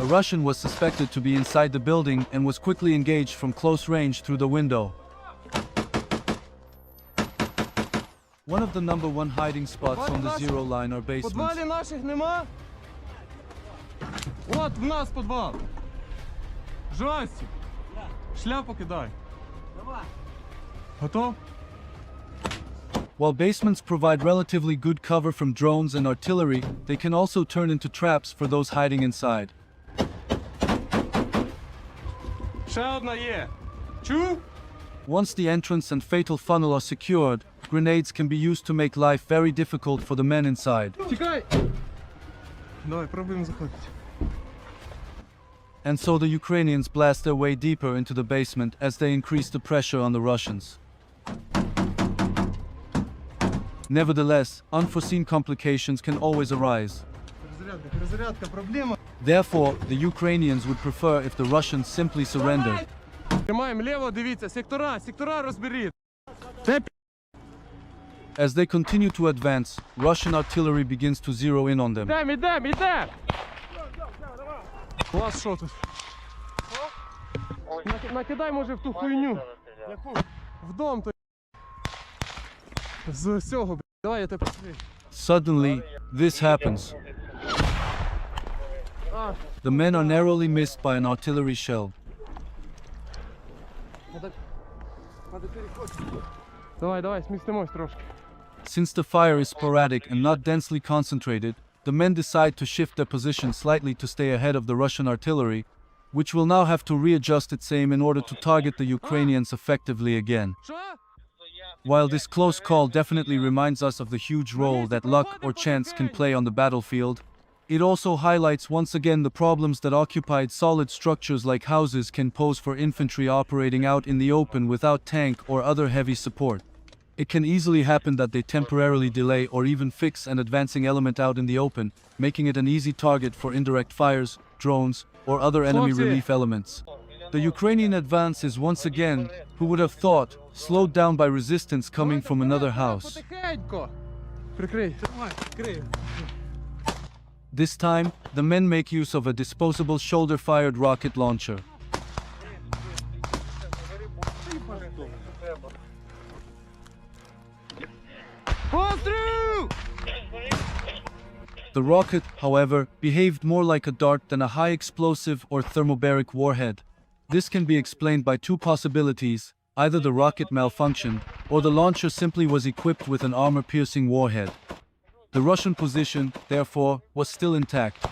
A Russian was suspected to be inside the building and was quickly engaged from close range through the window. One of the number one hiding spots on the zero line are basements. Подвалів наших нема? От в нас підвал. Жастик. Шляпу кидай. Готов? While basements provide relatively good cover from drones and artillery, they can also turn into traps for those hiding inside. Ще одна є. Чув? Once the entrance and fatal funnel are secured, grenades can be used to make life very difficult for the men inside. Тікай! Давай, пробуємо заходити. And so the Ukrainians blast their way deeper into the basement as they increase the pressure on the Russians. Nevertheless, unforeseen complications can always arise. Перезарядка, проблема. Therefore, the Ukrainians would prefer if the Russians simply surrendered. Тримаємо ліво, дивіться, сектора розберіть. As they continue to advance, Russian artillery begins to zero in on them. Ідем! У вас що тут? Накидай, може, в ту хуйню. В дом то. З цього, давай я тебе покрию. Suddenly, this happens. The men are narrowly missed by an artillery shell. Давай, смістимось трошки. Since the fire is sporadic and not densely concentrated, the men decide to shift their position slightly to stay ahead of the Russian artillery, which will now have to readjust its aim in order to target the Ukrainians effectively again. Що? While this close call definitely reminds us of the huge role that luck or chance can play on the battlefield, it also highlights once again the problems that occupied solid structures like houses can pose for infantry operating out in the open without tank or other heavy support. It can easily happen that they temporarily delay or even fix an advancing element out in the open, making it an easy target for indirect fires, drones, or other enemy relief elements. The Ukrainian advance is once again, who would have thought, slowed down by resistance coming from another house. Прикрий. This time, the men make use of a disposable shoulder-fired rocket launcher. The rocket, however, behaved more like a dart than a high-explosive or thermobaric warhead. This can be explained by two possibilities: either the rocket malfunctioned, or the launcher simply was equipped with an armor-piercing warhead. The Russian position, therefore, was still intact.